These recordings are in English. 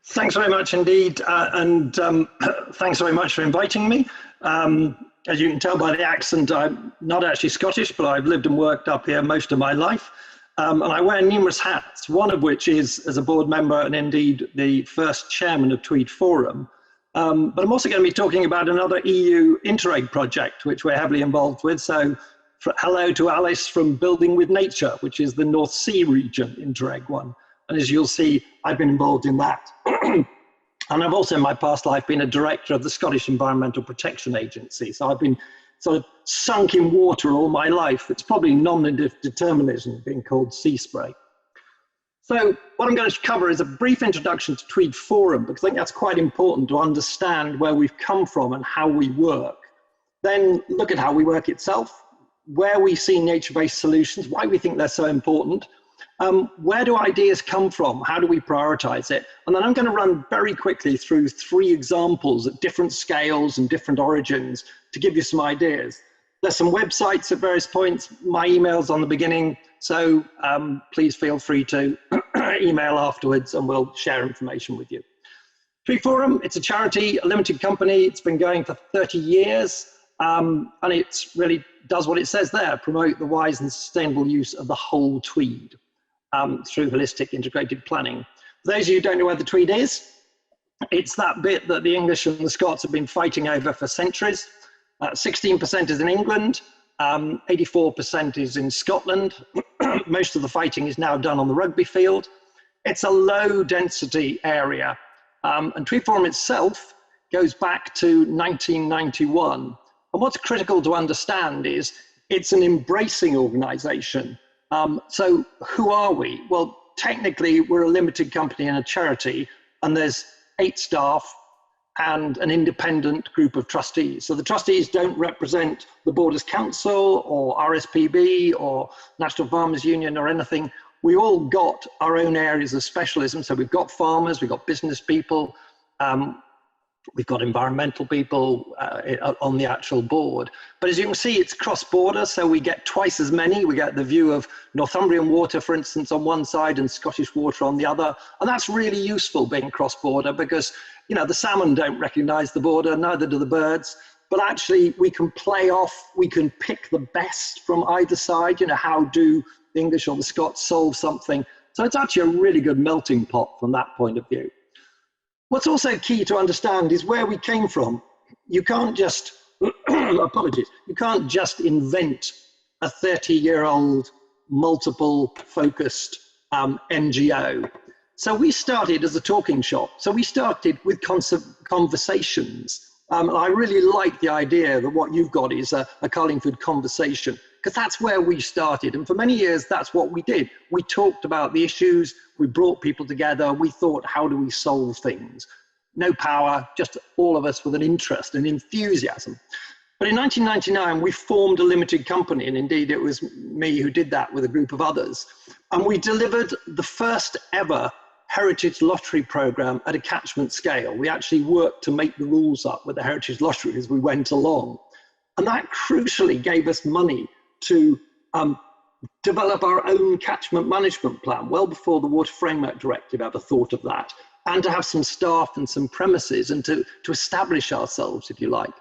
Thanks very much indeed, and thanks very much for inviting me. As you can tell by the accent, I'm not actually Scottish, but I've lived and worked up here most of my life. And I wear numerous hats, one of which is as a board member and indeed the first chairman of Tweed Forum. But I'm also going to be talking about another EU Interreg project, which we're heavily involved with. So hello to Alice from Building with Nature, which is the North Sea region Interreg one. And as you'll see, I've been involved in that. And I've also in my past life been a director of the Scottish Environmental Protection Agency. So I've been sort of sunk in water all my life. It's probably nominative determinism being called sea spray. So what I'm going to cover is a brief introduction to Tweed Forum, because I think that's quite important to understand where we've come from and how we work. Then look at how we work itself, where we see nature-based solutions, why we think they're so important. Where do ideas come from? How do we prioritize it? And then I'm going to run very quickly through 3 examples at different scales and different origins to give you some ideas. There's some websites at various points, my email's on the beginning, so please feel free to email afterwards and we'll share information with you. Tweed Forum, it's a charity, a limited company, it's been going for 30 years, and it really does what it says there, promote the wise and sustainable use of the whole Tweed. Through holistic integrated planning. For those of you who don't know where the Tweed is, it's that bit that the English and the Scots have been fighting over for centuries. 16% is in England, 84% is in Scotland. Most of the fighting is now done on the rugby field. It's a low density area, and Tweed Forum itself goes back to 1991. And what's critical to understand is it's an embracing organisation. So who are we? Well, technically we're a limited company and a charity, and there's 8 staff and an independent group of trustees. So the trustees don't represent the Borders Council or RSPB or National Farmers Union or anything. We all got our own areas of specialism. So we've got farmers, we've got business people, we've got environmental people on the actual board. But as you can see, it's cross-border, so we get twice as many. We get the view of Northumbrian water, for instance, on one side and Scottish water on the other. And that's really useful being cross-border because, you know, the salmon don't recognize the border, neither do the birds. But actually, we can play off, we can pick the best from either side. You know, how do the English or the Scots solve something? So it's actually a really good melting pot from that point of view. What's also key to understand is where we came from. You can't just, apologies, you can't just invent a 30-year-old multiple focused NGO. So we started as a talking shop. So we started with conversations. I really like the idea that what you've got is a Carlingford conversation, because that's where we started. And for many years, that's what we did. We talked about the issues, we brought people together, we thought, how do we solve things? No power, just all of us with an interest and enthusiasm. But in 1999, we formed a limited company, and indeed it was me who did that with a group of others. And we delivered the first ever Heritage Lottery program at a catchment scale. We actually worked to make the rules up with the Heritage Lottery as we went along. And that crucially gave us money to develop our own catchment management plan, well before the Water Framework Directive ever thought of that, and to have some staff and some premises and to establish ourselves, if you like.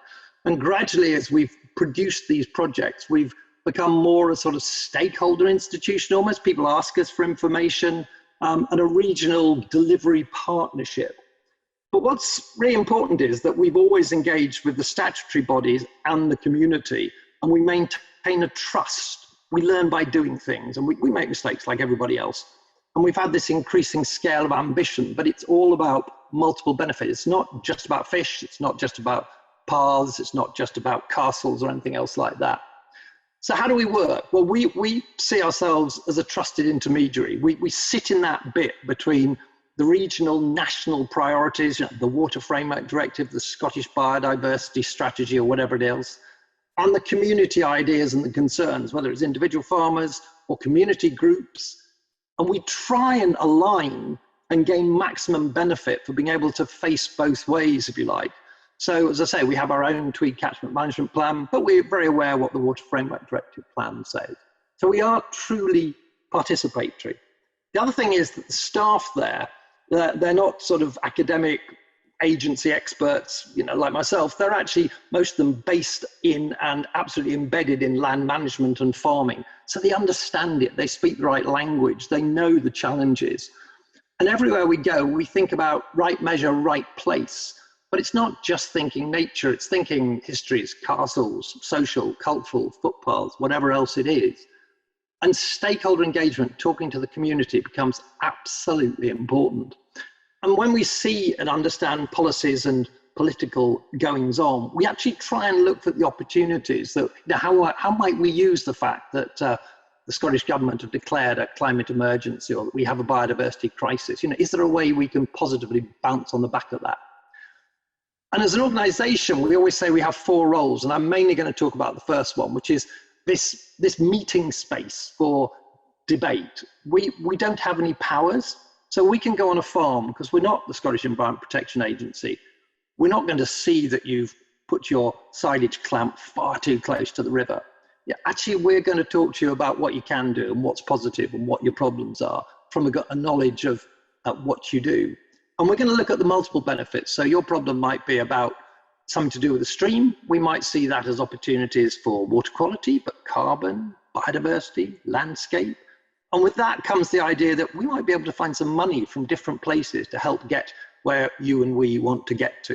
And gradually, as we've produced these projects, we've become more a sort of stakeholder institution almost. People ask us for information, and a regional delivery partnership. But what's really important is that we've always engaged with the statutory bodies and the community, and we maintain a trust. We learn by doing things, and we make mistakes like everybody else. And we've had this increasing scale of ambition, but it's all about multiple benefits. It's not just about fish, it's not just about paths, it's not just about castles or anything else like that. So how do we work? Well, we see ourselves as a trusted intermediary. We sit in that bit between the regional, national priorities, you know, the Water Framework Directive, the Scottish Biodiversity Strategy, or whatever it is, and the community ideas and the concerns, whether it's individual farmers or community groups. And we try and align and gain maximum benefit for being able to face both ways, if you like. So, as I say, we have our own Tweed Catchment Management Plan, but we're very aware what the Water Framework Directive Plan says. So we are truly participatory. The other thing is that the staff there They're not sort of academic agency experts, like myself. They're actually, most of them, based in and absolutely embedded in land management and farming. So they understand it, they speak the right language, they know the challenges. And everywhere we go, we think about right measure, right place. But it's not just thinking nature, it's thinking histories, castles, social, cultural, footpaths, whatever else it is. And stakeholder engagement, talking to the community, becomes absolutely important. And when we see and understand policies and political goings on, we actually try and look at the opportunities that, how might we use the fact that the Scottish Government have declared a climate emergency, or that we have a biodiversity crisis? Is there a way we can positively bounce on the back of that? And as an organisation, we always say we have 4 roles, and I'm mainly going to talk about the first one, which is this meeting space for debate. We don't have any powers. So we can go on a farm, because we're not the Scottish Environment Protection Agency. We're not going to see that you've put your silage clamp far too close to the river. Yeah, actually, we're going to talk to you about what you can do and what's positive and what your problems are from a knowledge of what you do. And we're going to look at the multiple benefits. So your problem might be about something to do with the stream. We might see that as opportunities for water quality, but carbon, biodiversity, landscape. And with that comes the idea that we might be able to find some money from different places to help get where you and we want to get to.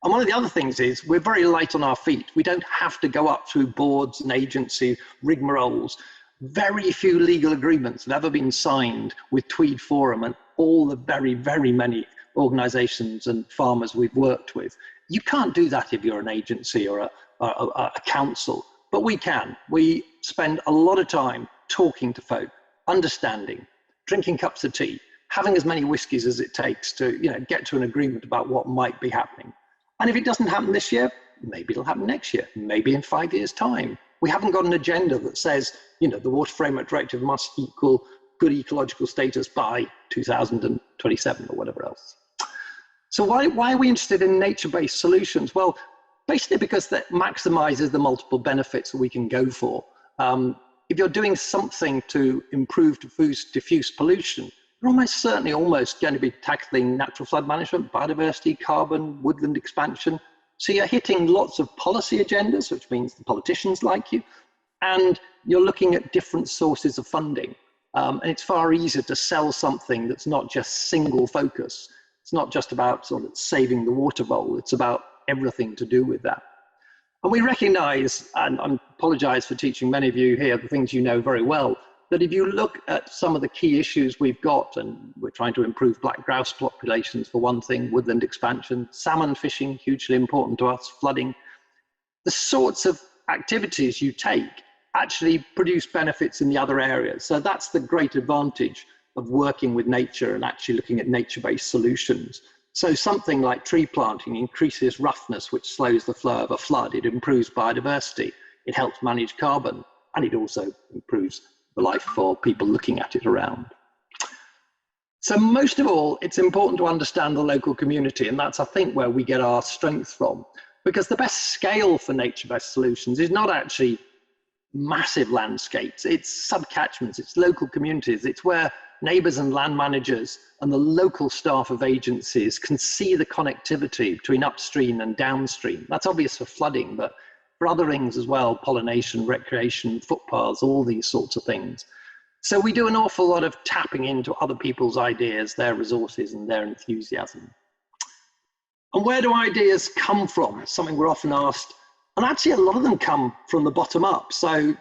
And one of the other things is we're very light on our feet. We don't have to go up through boards and agency rigmaroles. Very few legal agreements have ever been signed with Tweed Forum and all the very, very many organisations and farmers we've worked with. You can't do that if you're an agency or a council, but we can. We spend a lot of time talking to folk, understanding, drinking cups of tea, having as many whiskies as it takes to get to an agreement about what might be happening. And if it doesn't happen this year, maybe it'll happen next year, maybe in 5 years' time. We haven't got an agenda that says, the Water Framework Directive must equal good ecological status by 2027 or whatever else. So why are we interested in nature-based solutions? Well, basically because that maximizes the multiple benefits that we can go for. If you're doing something to improve diffuse pollution, you're almost certainly going to be tackling natural flood management, biodiversity, carbon, woodland expansion. So you're hitting lots of policy agendas, which means the politicians like you, and you're looking at different sources of funding. And it's far easier to sell something that's not just single focus. It's not just about sort of saving the water bowl. It's about everything to do with that. And we recognize, and I apologize for teaching many of you here the things you know very well, that if you look at some of the key issues we've got, and we're trying to improve black grouse populations for one thing, woodland expansion, salmon fishing, hugely important to us, flooding, the sorts of activities you take actually produce benefits in the other areas. So that's the great advantage of working with nature and actually looking at nature-based solutions. So something like tree planting increases roughness, which slows the flow of a flood. It improves biodiversity. It helps manage carbon, and it also improves the life for people looking at it around. So most of all, it's important to understand the local community, and that's, I think, where we get our strength from, because the best scale for nature-based solutions is not actually massive landscapes, it's subcatchments, it's local communities, it's where neighbours and land managers and the local staff of agencies can see the connectivity between upstream and downstream. That's obvious for flooding, but for other things as well, pollination, recreation, footpaths, all these sorts of things. So we do an awful lot of tapping into other people's ideas, their resources and their enthusiasm. And where do ideas come from? It's something we're often asked. And actually a lot of them come from the bottom up. So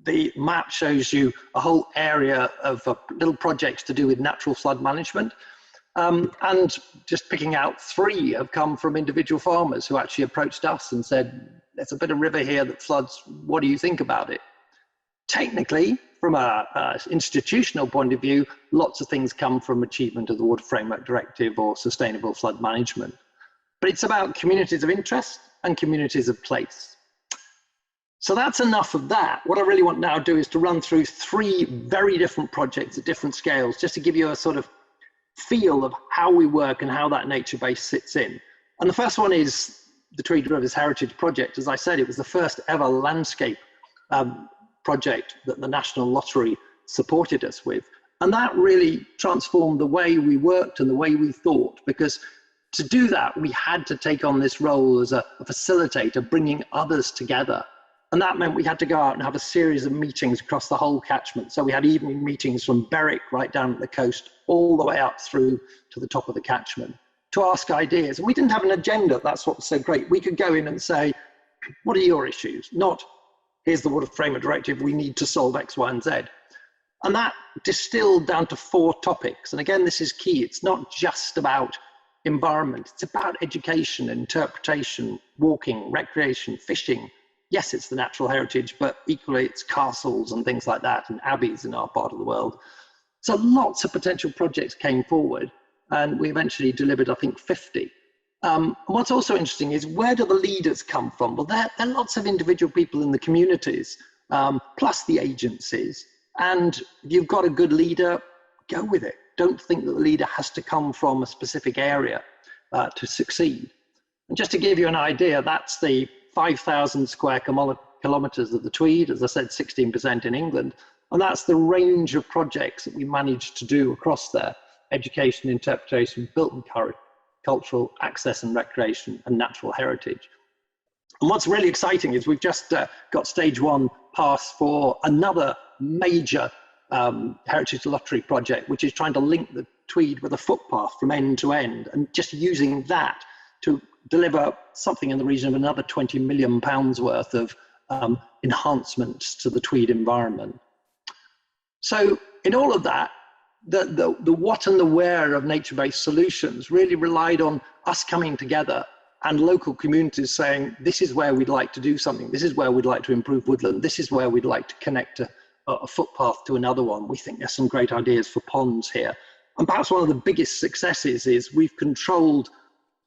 the map shows you a whole area of little projects to do with natural flood management. And just picking out 3 have come from individual farmers who actually approached us and said, there's a bit of river here that floods, what do you think about it? Technically, from an institutional point of view, lots of things come from achievement of the Water Framework Directive or sustainable flood management. But it's about communities of interest and communities of place. So that's enough of that. What I really want now to do is to run through 3 very different projects at different scales, just to give you a sort of feel of how we work and how that nature base sits in. And the first one is the Tweed Rivers Heritage Project. As I said, it was the first ever landscape project that the National Lottery supported us with. And that really transformed the way we worked and the way we thought, because to do that, we had to take on this role as a facilitator, bringing others together. And that meant we had to go out and have a series of meetings across the whole catchment. So we had evening meetings from Berwick right down at the coast, all the way up through to the top of the catchment, to ask ideas. And we didn't have an agenda. That's what was so great. We could go in and say, what are your issues? Not, here's the Water Framework Directive, we need to solve X, Y, and Z. And that distilled down to 4 topics. And again, this is key. It's not just about environment. It's about education, interpretation, walking, recreation, fishing. Yes, it's the natural heritage, but equally it's castles and things like that, and abbeys in our part of the world. So lots of potential projects came forward, and we eventually delivered, I think, 50. And what's also interesting is, where do the leaders come from? Well, there are lots of individual people in the communities, plus the agencies. And if you've got a good leader, go with it. Don't think that the leader has to come from a specific area to succeed. And just to give you an idea, that's the 5,000 square kilometres of the Tweed, as I said, 16% in England. And that's the range of projects that we managed to do across there: education, interpretation, built and cultural, access and recreation, and natural heritage. And what's really exciting is we've just got stage 1 pass for another major heritage lottery project, which is trying to link the Tweed with a footpath from end to end, and just using that to deliver something in the region of another £20 million worth of enhancements to the Tweed environment. So in all of that, the what and the where of nature-based solutions really relied on us coming together and local communities saying, this is where we'd like to do something, this is where we'd like to improve woodland, this is where we'd like to connect a footpath to another one. We think there's some great ideas for ponds here. And perhaps one of the biggest successes is we've controlled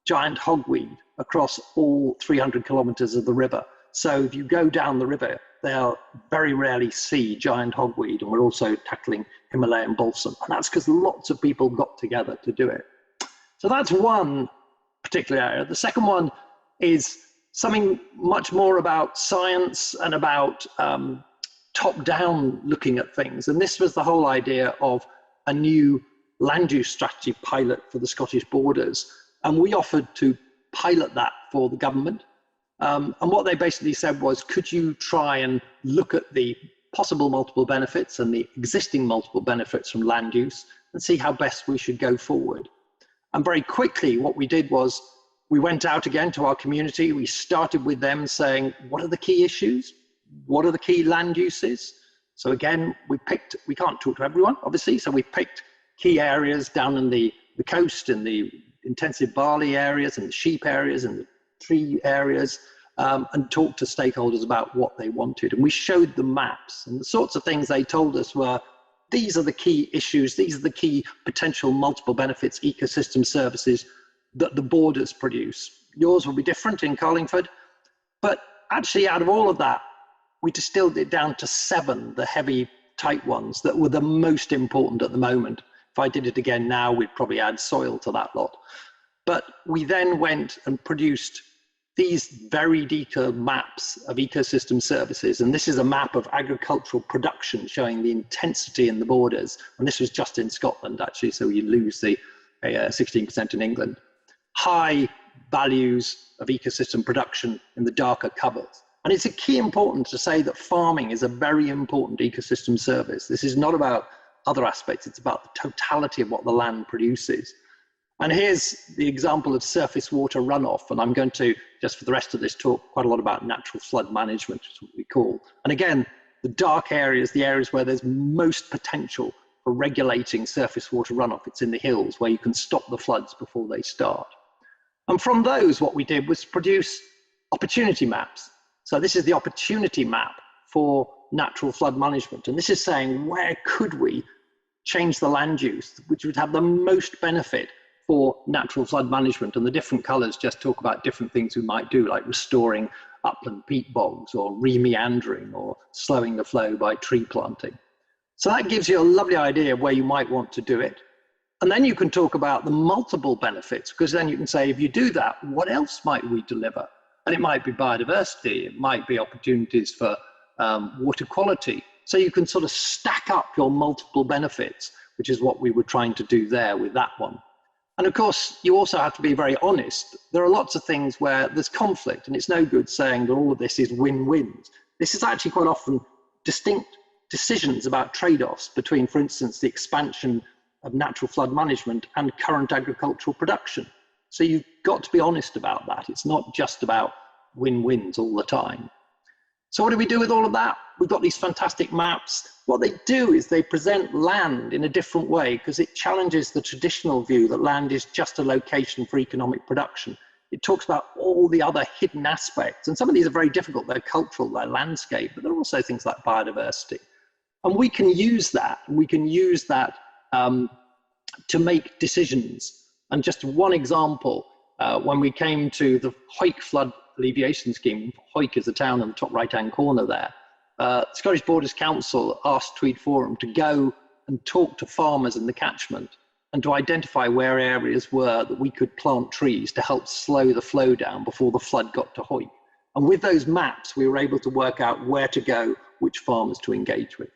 giant hogweed across all 300 kilometres of the river. So if you go down the river, they'll very rarely see giant hogweed, and we're also tackling Himalayan balsam. And that's because lots of people got together to do it. So that's one particular area. The second one is something much more about science and about top-down looking at things. And this was the whole idea of a new land use strategy pilot for the Scottish borders. And we offered to pilot that for the government. And what they basically said was, could you try and look at the possible multiple benefits and the existing multiple benefits from land use and see how best we should go forward? And very quickly, what we did was we went out again to our community. We started with them saying, what are the key issues? What are the key land uses? So again, we can't talk to everyone, obviously, so we picked key areas down in the coast, in the intensive barley areas and the sheep areas and the tree areas, and talked to stakeholders about what they wanted. And we showed them maps, and the sorts of things they told us were, these are the key issues, these are the key potential multiple benefits, ecosystem services that the borders produce. Yours will be different in Carlingford, but actually out of all of that, we distilled it down to 7, the heavy, tight ones that were the most important at the moment. If I did it again now, we'd probably add soil to that lot. But we then went and produced these very detailed maps of ecosystem services. And this is a map of agricultural production showing the intensity in the borders. And this was just in Scotland, actually, so you lose the 16% in England. High values of ecosystem production in the darker covers. And it's a key important to say that farming is a very important ecosystem service. This is not about other aspects, it's about the totality of what the land produces. And here's the example of surface water runoff. And I'm going to, just for the rest of this talk, quite a lot about natural flood management, is what we call. And again, the dark areas, the areas where there's most potential for regulating surface water runoff, it's in the hills where you can stop the floods before they start. And from those, what we did was produce opportunity maps. So this is the opportunity map for natural flood management. And this is saying, where could we change the land use, which would have the most benefit for natural flood management? And the different colors just talk about different things we might do, like restoring upland peat bogs or re-meandering or slowing the flow by tree planting. So that gives you a lovely idea of where you might want to do it. And then you can talk about the multiple benefits, because then you can say, if you do that, what else might we deliver? And it might be biodiversity, it might be opportunities for water quality, So you can sort of stack up your multiple benefits, which is what we were trying to do there with that one. And of course, you also have to be very honest. There are lots of things where there's conflict, and it's no good saying that all of this is win-wins. This is actually quite often distinct decisions about trade-offs between, for instance, the expansion of natural flood management and current agricultural production. So you've got to be honest about that. It's not just about win-wins all the time. So what do we do with all of that? We've got these fantastic maps. What they do is they present land in a different way, because it challenges the traditional view that land is just a location for economic production. It talks about all the other hidden aspects, and some of these are very difficult. They're cultural, they're landscape, but there are also things like biodiversity. And we can use that, to make decisions. And just one example, when we came to the Hoyk flood alleviation scheme, Hoyk is the town in the top right-hand corner there, Scottish Borders Council asked Tweed Forum to go and talk to farmers in the catchment and to identify where areas were that we could plant trees to help slow the flow down before the flood got to Hoyk. And with those maps, we were able to work out where to go, which farmers to engage with.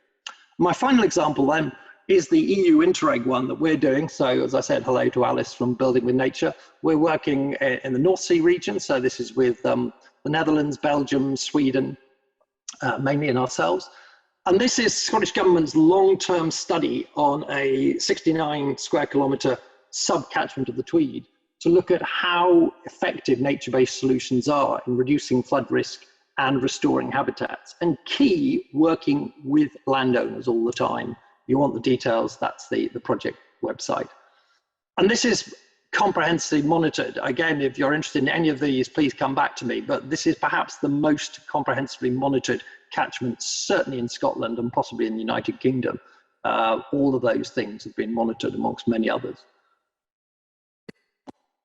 My final example then is the EU Interreg one that we're doing. So as I said, hello to Alice from Building with Nature. We're working in the North Sea region. So this is with the Netherlands, Belgium, Sweden, mainly, and ourselves. And this is Scottish Government's long-term study on a 69 square kilometre sub-catchment of the Tweed to look at how effective nature-based solutions are in reducing flood risk and restoring habitats. And key, working with landowners all the time. If you want the details, that's the project website. And this is comprehensively monitored. Again, if you're interested in any of these, please come back to me. But this is perhaps the most comprehensively monitored catchment, certainly in Scotland and possibly in the United Kingdom. All of those things have been monitored amongst many others.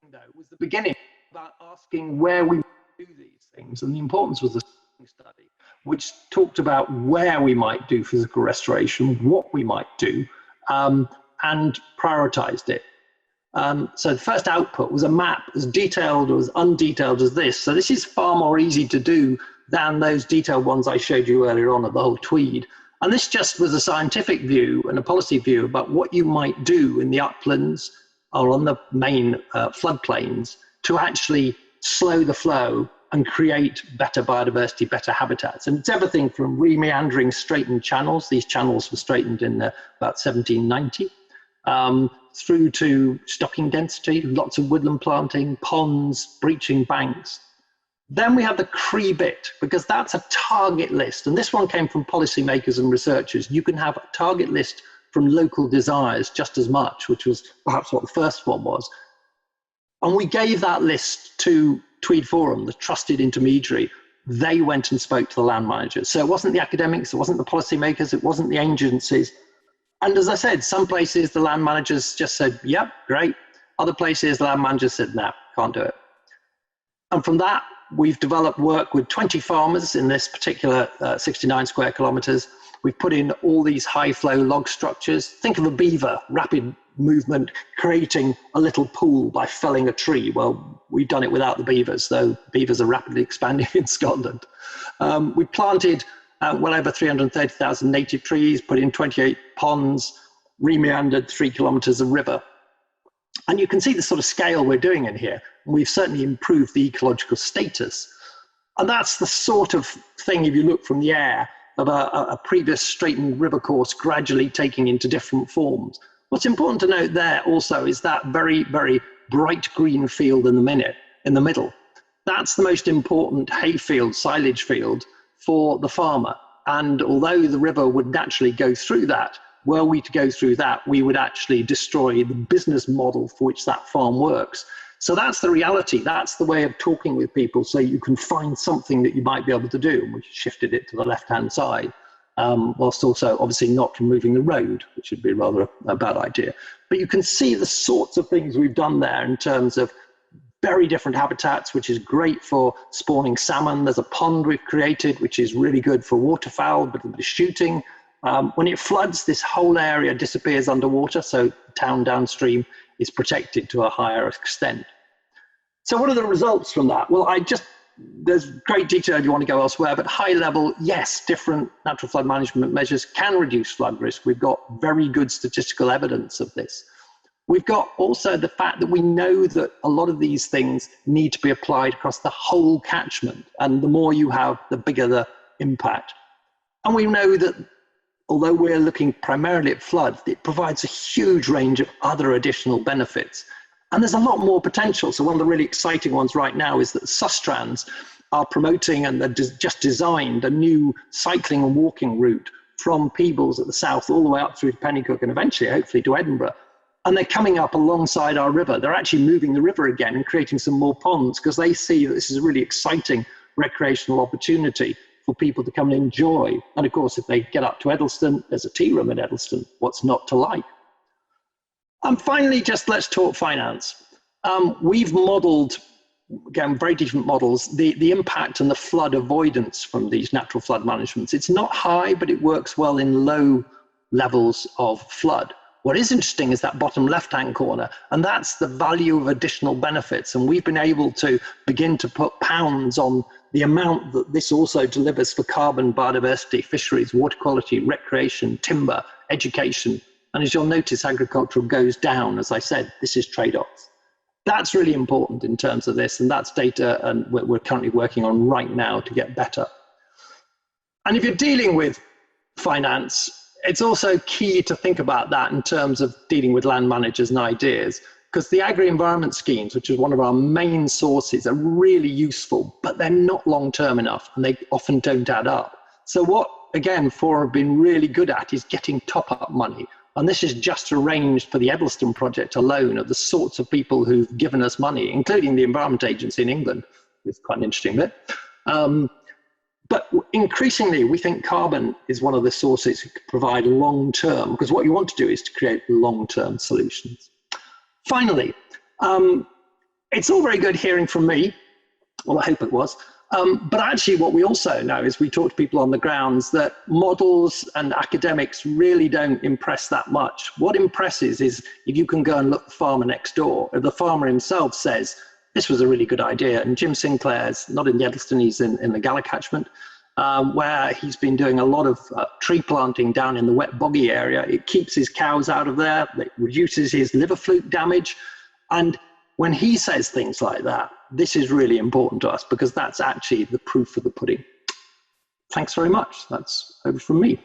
It was the beginning about asking where we do these things, and the importance was the study, which talked about where we might do physical restoration, what we might do, and prioritized it. So the first output was a map as detailed or as undetailed as this. So this is far more easy to do than those detailed ones I showed you earlier on of the whole Tweed. And this just was a scientific view and a policy view about what you might do in the uplands or on the main floodplains to actually slow the flow and create better biodiversity, better habitats. And it's everything from re-meandering straightened channels. These channels were straightened in about 1790. Through to stocking density, lots of woodland planting, ponds, breaching banks. Then we have the CRE bit, because that's a target list. And this one came from policymakers and researchers. You can have a target list from local desires just as much, which was perhaps what the first one was. And we gave that list to Tweed Forum, the trusted intermediary. They went and spoke to the land managers. So it wasn't the academics, it wasn't the policymakers, it wasn't the agencies. And as I said, some places the land managers just said, yep, great. Other places the land managers said, no, can't do it. And from that, we've developed work with 20 farmers in this particular 69 square kilometres. We've put in all these high flow log structures. Think of a beaver, rapid movement, creating a little pool by felling a tree. Well, we've done it without the beavers, though beavers are rapidly expanding in Scotland. We planted well over 330,000 native trees, put in 28 ponds, re-meandered 3 kilometres of river. And you can see the sort of scale we're doing in here. We've certainly improved the ecological status. And that's the sort of thing, if you look from the air, of a previous straightened river course gradually taking into different forms. What's important to note there also is that very, very bright green field in the middle. That's the most important hayfield, silage field for the farmer. And although the river would naturally go through that, were we to go through that, we would actually destroy the business model for which that farm works. So that's the reality. That's the way of talking with people so you can find something that you might be able to do. And we shifted it to the left-hand side, whilst also obviously not removing the road, which would be rather a bad idea. But you can see the sorts of things we've done there in terms of very different habitats, which is great for spawning salmon. There's a pond we've created, which is really good for waterfowl, but the shooting. When it floods, this whole area disappears underwater, so the town downstream is protected to a higher extent. So what are the results from that? Well, I just there's great detail if you want to go elsewhere, but high level, yes, different natural flood management measures can reduce flood risk. We've got very good statistical evidence of this. We've got also the fact that we know that a lot of these things need to be applied across the whole catchment, and the more you have, the bigger the impact. And we know that although we're looking primarily at flood, it provides a huge range of other additional benefits. And there's a lot more potential. So one of the really exciting ones right now is that Sustrans are promoting, and they've just designed a new cycling and walking route from Peebles at the south all the way up through to Pennycook and eventually, hopefully, to Edinburgh. And they're coming up alongside our river. They're actually moving the river again and creating some more ponds because they see that this is a really exciting recreational opportunity for people to come and enjoy. And of course, if they get up to Eddleston, there's a tea room at Eddleston. What's not to like? And finally, just let's talk finance. We've modeled, again, very different models, the impact and the flood avoidance from these natural flood managements. It's not high, but it works well in low levels of flood. What is interesting is that bottom left-hand corner, and that's the value of additional benefits. And we've been able to begin to put pounds on the amount that this also delivers for carbon, biodiversity, fisheries, water quality, recreation, timber, education. And as you'll notice, agricultural goes down. As I said, this is trade-offs. That's really important in terms of this, and that's data and we're currently working on right now to get better. And if you're dealing with finance, it's also key to think about that in terms of dealing with land managers and ideas, because the agri-environment schemes, which is one of our main sources, are really useful, but they're not long-term enough, and they often don't add up. So what, again, FOR have been really good at is getting top-up money. And this is just arranged for the Eddleston project alone of the sorts of people who've given us money, including the Environment Agency in England. It's quite an interesting bit. But increasingly, we think carbon is one of the sources that could provide long-term, because what you want to do is to create long-term solutions. Finally, it's all very good hearing from me. Well, I hope it was. But actually what we also know is we talk to people on the grounds that models and academics really don't impress that much. What impresses is if you can go and look at the farmer next door, if the farmer himself says, this was a really good idea. And Jim Sinclair's not in the Eddleston, he's in the Gala Catchment, where he's been doing a lot of tree planting down in the wet boggy area. It keeps his cows out of there, it reduces his liver fluke damage. And when he says things like that, this is really important to us because that's actually the proof of the pudding. Thanks very much. That's over from me.